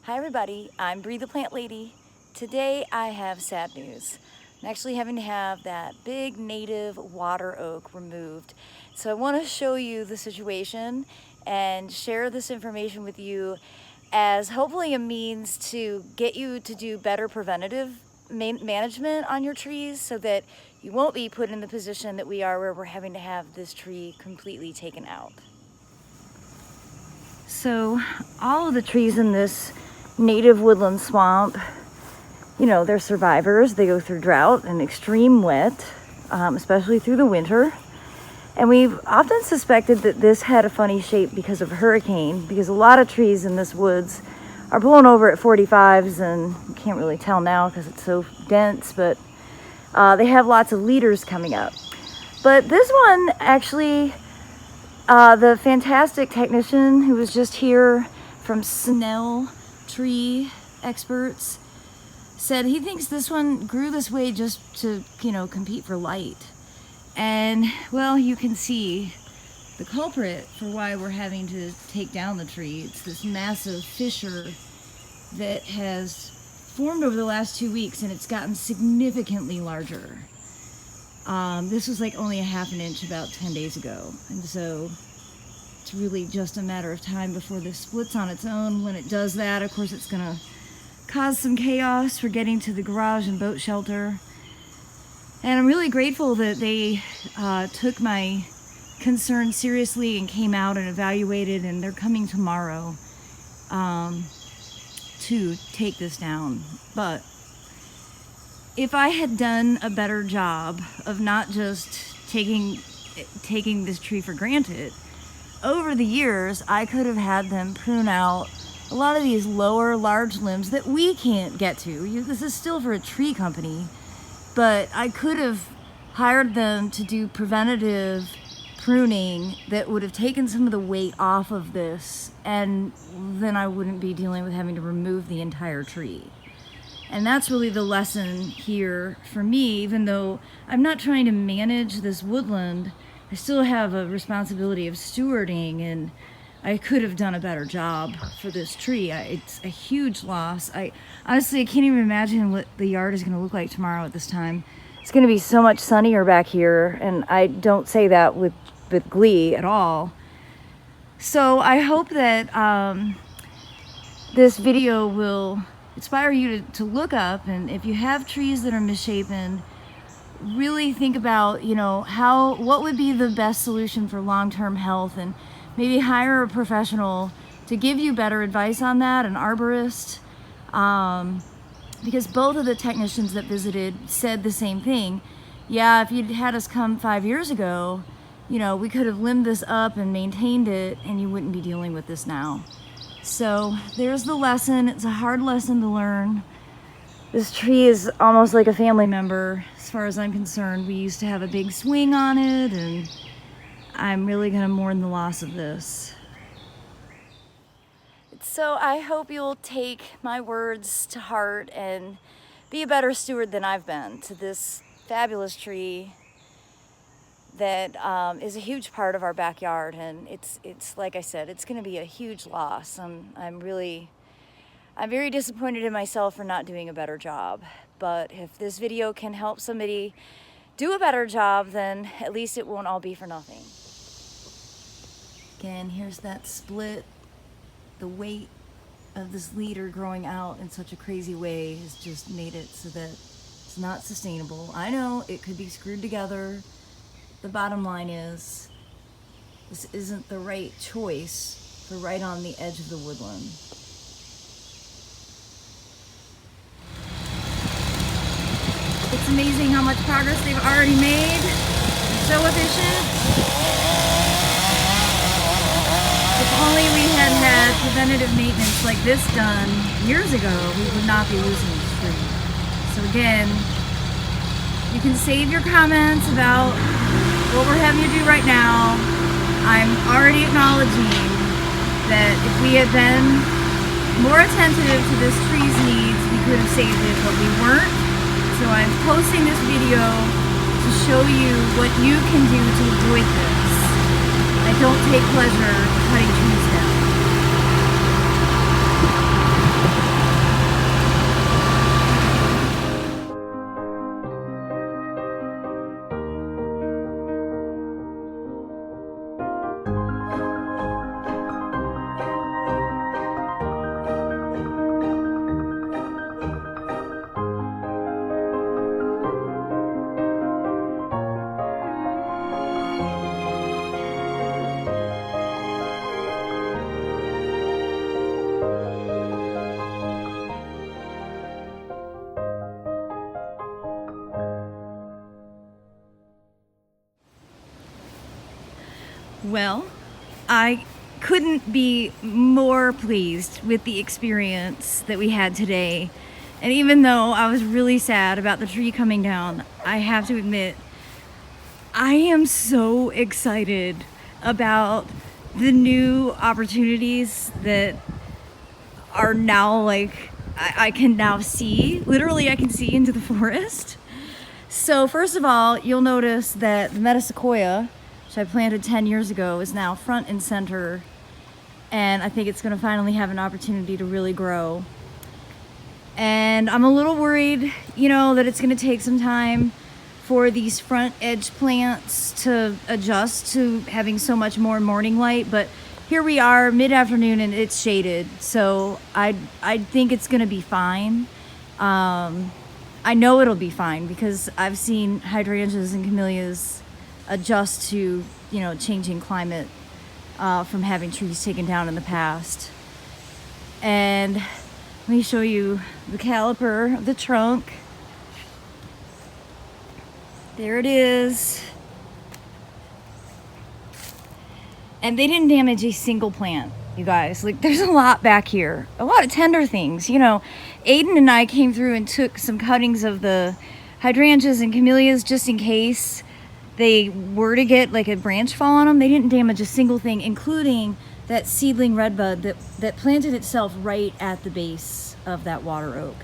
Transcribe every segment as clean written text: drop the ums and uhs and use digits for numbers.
Hi everybody, I'm Bree the Plant Lady. Today I have sad news. I'm actually having to have that big native water oak removed. So I want to show you the situation and share this information with you as hopefully a means to get you to do better preventative management on your trees so that you won't be put in the position that we are where we're having to have this tree completely taken out. So all of the trees in this native woodland swamp, you know, they're survivors. They go through drought and extreme wet, especially through the winter. And we've often suspected that this had a funny shape because of a hurricane, because a lot of trees in this woods are blown over at 45s, and you can't really tell now because it's so dense, but they have lots of leaders coming up. But this one actually, the fantastic technician who was just here from Snell Tree Experts said he thinks this one grew this way just to, compete for light. And, well, you can see the culprit for why we're having to take down the tree. It's this massive fissure that has formed over the last 2 weeks, and it's gotten significantly larger. This was like only a half an inch about 10 days ago. And so it's really just a matter of time before this splits on its own. When it does that, of course, it's going to cause some chaos for getting to the garage and boat shelter. And I'm really grateful that they took my concern seriously and came out and evaluated, and they're coming tomorrow to take this down. But if I had done a better job of not just taking this tree for granted, over the years, I could have had them prune out a lot of these lower, large limbs that we can't get to. This is still for a tree company, but I could have hired them to do preventative pruning that would have taken some of the weight off of this, and then I wouldn't be dealing with having to remove the entire tree. And that's really the lesson here for me. Even though I'm not trying to manage this woodland, I still have a responsibility of stewarding, and I could have done a better job for this tree. It's a huge loss. Honestly, I can't even imagine what the yard is going to look like tomorrow at this time. It's going to be so much sunnier back here, and I don't say that with glee at all. So I hope that this video will inspire you to look up, and if you have trees that are misshapen, really think about, what would be the best solution for long-term health, and maybe hire a professional to give you better advice on that, an arborist, because both of the technicians that visited said the same thing. Yeah, if you'd had us come 5 years ago, we could have limbed this up and maintained it, and you wouldn't be dealing with this now. So there's the lesson. It's a hard lesson to learn. This tree is almost like a family member as far as I'm concerned. We used to have a big swing on it, and I'm really going to mourn the loss of this. So I hope you'll take my words to heart and be a better steward than I've been to this fabulous tree that is a huge part of our backyard. And it's like I said, it's going to be a huge loss. I'm very disappointed in myself for not doing a better job. But if this video can help somebody do a better job, then at least it won't all be for nothing. Again, here's that split. The weight of this leader growing out in such a crazy way has just made it so that it's not sustainable. I know it could be screwed together. The bottom line is, this isn't the right choice for right on the edge of the woodland. It's amazing how much progress they've already made. They're so efficient. If only we had preventative maintenance like this done years ago, we would not be losing this tree. So again, you can save your comments about what we're having you do right now. I'm already acknowledging that if we had been more attentive to this tree's needs, we could have saved it, but we weren't. So I'm posting this video to show you what you can do to avoid this. I don't take pleasure cutting trees down. Well, I couldn't be more pleased with the experience that we had today. And even though I was really sad about the tree coming down, I have to admit, I am so excited about the new opportunities that are now like, I can now see. Literally, I can see into the forest. So first of all, you'll notice that the metasequoia, which I planted 10 years ago, is now front and center. And I think it's gonna finally have an opportunity to really grow. And I'm a little worried, you know, that it's gonna take some time for these front edge plants to adjust to having so much more morning light, but here we are mid-afternoon and it's shaded, so I think it's gonna be fine. I know it'll be fine because I've seen hydrangeas and camellias adjust to, you know, changing climate from having trees taken down in the past. And let me show you the caliper of the trunk. There it is. And they didn't damage a single plant, you guys. Like, there's a lot back here. A lot of tender things, you know. Aiden and I came through and took some cuttings of the hydrangeas and camellias just in case they were to get like a branch fall on them. They didn't damage a single thing, including that seedling redbud that planted itself right at the base of that water oak.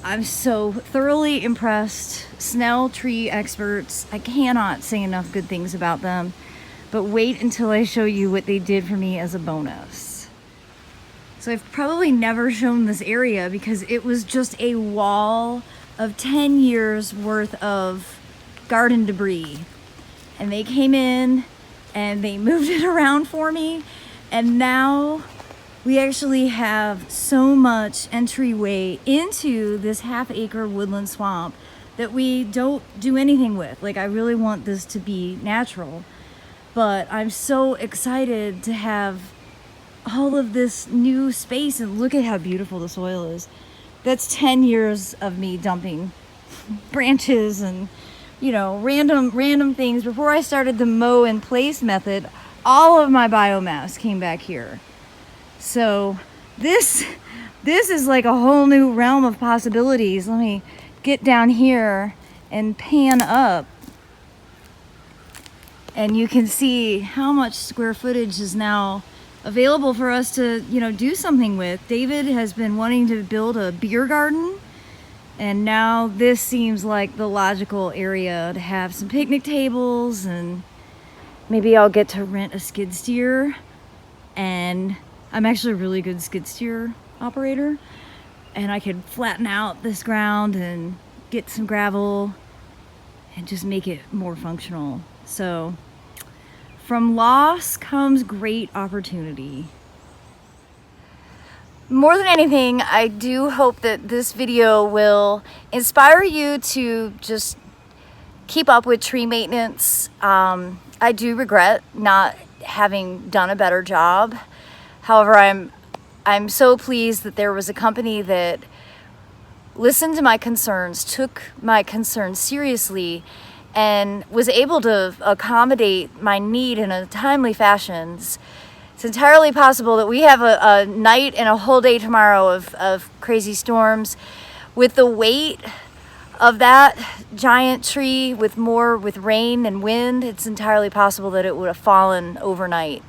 I'm so thoroughly impressed. Snell Tree Experts. I cannot say enough good things about them. But wait until I show you what they did for me as a bonus. So I've probably never shown this area because it was just a wall of 10 years worth of garden debris. And they came in and they moved it around for me. And now we actually have so much entryway into this half-acre woodland swamp that we don't do anything with. Like, I really want this to be natural. But I'm so excited to have all of this new space, and look at how beautiful the soil is. That's 10 years of me dumping branches and, you know, random things. Before I started the mow and place method, all of my biomass came back here. So this is like a whole new realm of possibilities. Let me get down here and pan up. And you can see how much square footage is now available for us to, you know, do something with. David has been wanting to build a beer garden, and now this seems like the logical area to have some picnic tables, and maybe I'll get to rent a skid steer. And I'm actually a really good skid steer operator, and I could flatten out this ground and get some gravel and just make it more functional. So from loss comes great opportunity. More than anything, I do hope that this video will inspire you to just keep up with tree maintenance. I do regret not having done a better job. However, I'm so pleased that there was a company that listened to my concerns, took my concerns seriously, and was able to accommodate my need in a timely fashion. It's entirely possible that we have a night and a whole day tomorrow of crazy storms. With the weight of that giant tree, with rain and wind, it's entirely possible that it would have fallen overnight.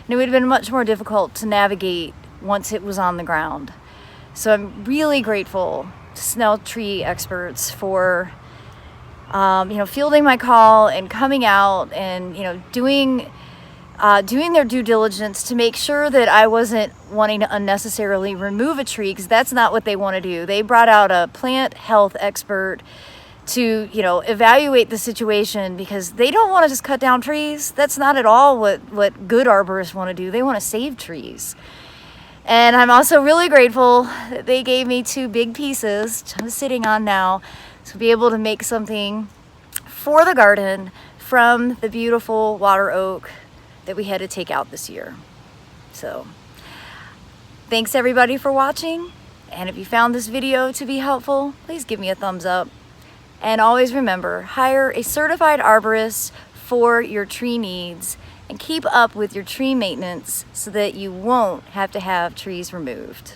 And it would have been much more difficult to navigate once it was on the ground. So I'm really grateful to Snell Tree Experts for fielding my call and coming out and, you know, doing their due diligence to make sure that I wasn't wanting to unnecessarily remove a tree, because that's not what they want to do. They brought out a plant health expert to, you know, evaluate the situation, because they don't want to just cut down trees. That's not at all what good arborists want to do. They want to save trees. And I'm also really grateful that they gave me 2 big pieces, which I'm sitting on now, to be able to make something for the garden from the beautiful water oak that we had to take out this year. So thanks everybody for watching. And if you found this video to be helpful, please give me a thumbs up. And always remember, hire a certified arborist for your tree needs and keep up with your tree maintenance so that you won't have to have trees removed.